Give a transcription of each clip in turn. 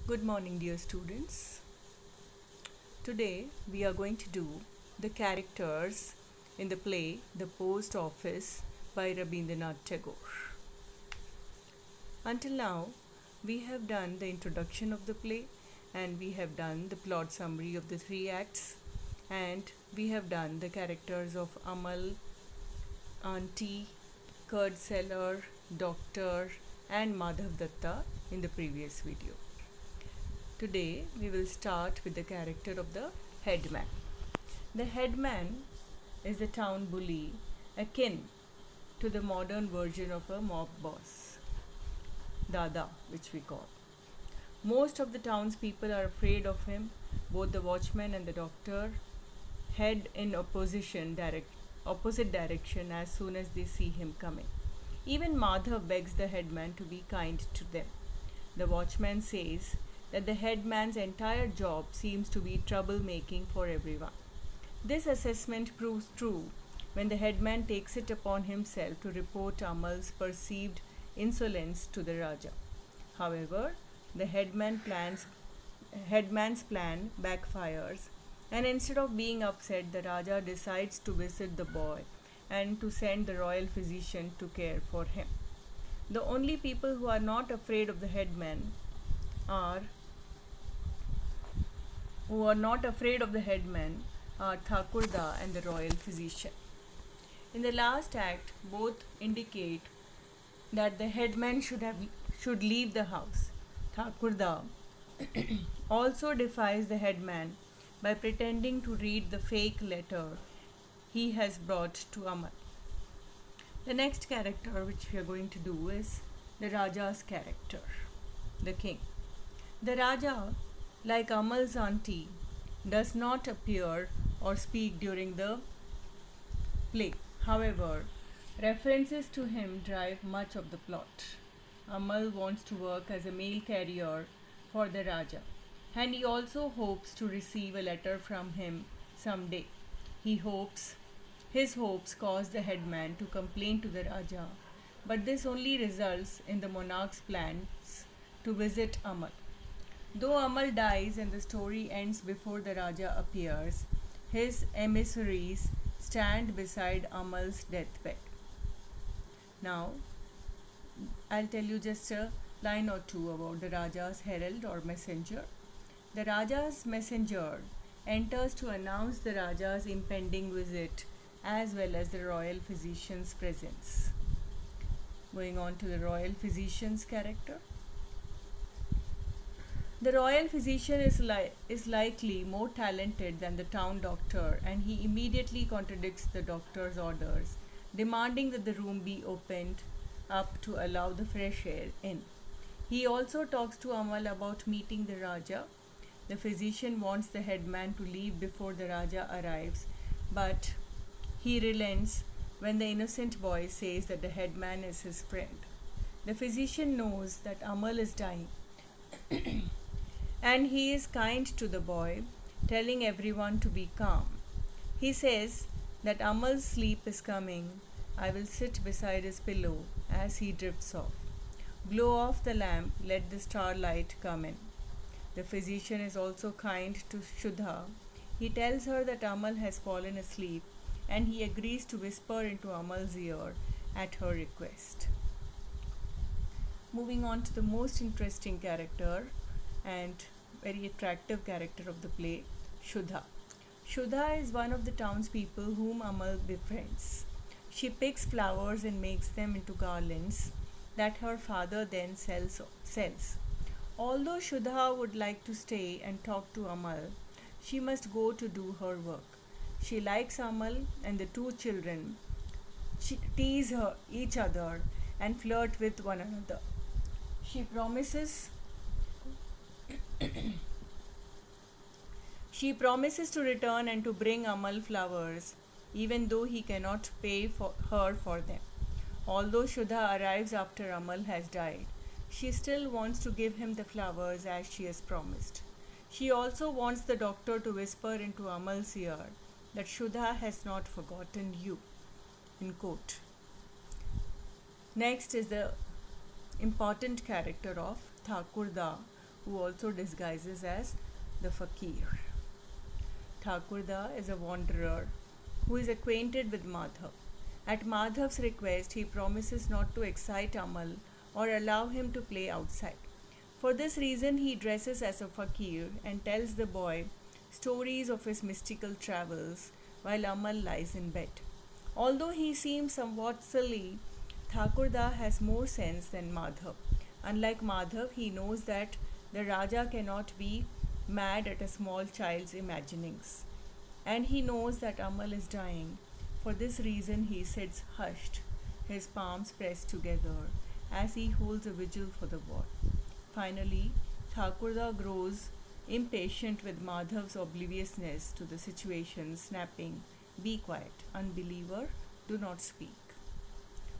Good morning, dear students. Today we are going to do the characters in the play The Post Office by Rabindranath Tagore. Until now, we have done the introduction of the play and we have done the plot summary of the three acts and we have done the characters of Amal, Auntie, curd seller, doctor and Madhav Datta in the previous video. Today we will start with the character of the headman. The headman is a town bully akin to the modern version of a mob boss, Dada, which we call. Most of the townspeople are afraid of him. Both the watchman and the doctor head in opposite direction as soon as they see him coming. Even Madhav begs the headman to be kind to them. The watchman says that the headman's entire job seems to be troublemaking for everyone. This assessment proves true when the headman takes it upon himself to report Amal's perceived insolence to the Raja. However, the headman's plan backfires, and instead of being upset, the Raja decides to visit the boy and to send the royal physician to care for him. The only people who are not afraid of the headman are Thakurda and the royal physician. In the last act, both indicate that the headman should leave the house. Thakurda also defies the headman by pretending to read the fake letter he has brought to Amal. The next character which we are going to do is the Raja's character, the king. The Raja, like Amal's auntie, does not appear or speak during the play. However, references to him drive much of the plot. Amal wants to work as a mail carrier for the Raja, and he also hopes to receive a letter from him someday. His hopes cause the headman to complain to the Raja, but this only results in the monarch's plans to visit Amal. Though Amal dies and the story ends before the Raja appears, his emissaries stand beside Amal's deathbed. Now, I'll tell you just a line or two about the Raja's herald or messenger. The Raja's messenger enters to announce the Raja's impending visit as well as the royal physician's presence. Going on to the royal physician's character. The royal physician is likely more talented than the town doctor, and he immediately contradicts the doctor's orders, demanding that the room be opened up to allow the fresh air in. He also talks to Amal about meeting the Raja. The physician wants the headman to leave before the Raja arrives, but he relents when the innocent boy says that the headman is his friend. The physician knows that Amal is dying and he is kind to the boy, telling everyone to be calm. He says that Amal's sleep is coming. I will sit beside his pillow as he drifts off. Blow off the lamp, let the starlight come in. The physician is also kind to Shudha. He tells her that Amal has fallen asleep and he agrees to whisper into Amal's ear at her request. Moving on to the most interesting character and very attractive character of the play, Shudha. Shudha is one of the townspeople whom Amal befriends. She picks flowers and makes them into garlands that her father then sells. Although Shudha would like to stay and talk to Amal, she must go to do her work. She likes Amal and the two children tease each other and flirt with one another. She promises to return and to bring Amal flowers, even though he cannot pay her for them. Although Shudha arrives after Amal has died, she still wants to give him the flowers as she has promised. She also wants the doctor to whisper into Amal's ear that Shudha has not forgotten you. In quote. Next is the important character of Thakurda, who also disguises as the fakir. Thakurda is a wanderer who is acquainted with Madhav. At Madhav's request, he promises not to excite Amal or allow him to play outside. For this reason, he dresses as a fakir and tells the boy stories of his mystical travels while Amal lies in bed. Although he seems somewhat silly, Thakurda has more sense than Madhav. Unlike Madhav, he knows that the Raja cannot be mad at a small child's imaginings. And he knows that Amal is dying. For this reason, he sits hushed, his palms pressed together, as he holds a vigil for the boy. Finally, Thakurda grows impatient with Madhav's obliviousness to the situation, snapping, "Be quiet, unbeliever, do not speak."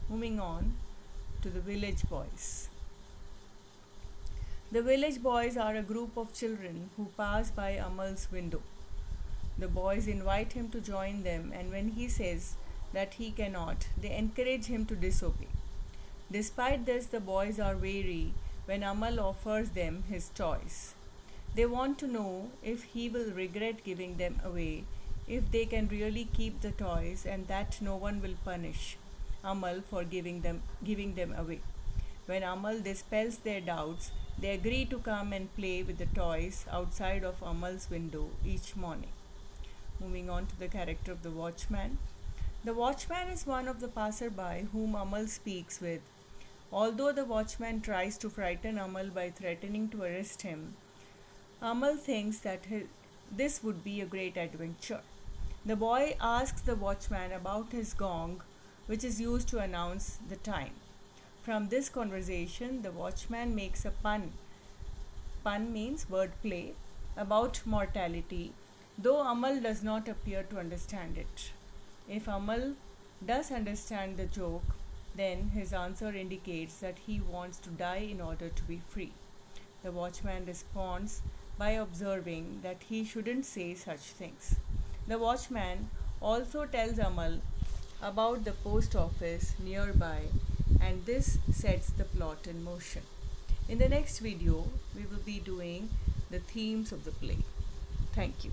Moving on to the village boys. The village boys are a group of children who pass by Amal's window. The boys invite him to join them, and when he says that he cannot, they encourage him to disobey. Despite this, the boys are wary when Amal offers them his toys. They want to know if he will regret giving them away, if they can really keep the toys, and that no one will punish Amal for giving them away. When Amal dispels their doubts, they agree to come and play with the toys outside of Amal's window each morning. Moving on to the character of the watchman. The watchman is one of the passerby whom Amal speaks with. Although the watchman tries to frighten Amal by threatening to arrest him, Amal thinks that this would be a great adventure. The boy asks the watchman about his gong, which is used to announce the time. From this conversation, the watchman makes a pun. Pun means wordplay about mortality, though Amal does not appear to understand it. If Amal does understand the joke, then his answer indicates that he wants to die in order to be free. The watchman responds by observing that he shouldn't say such things. The watchman also tells Amal about the post office nearby, and this sets the plot in motion. In the next video, we will be doing the themes of the play. Thank you.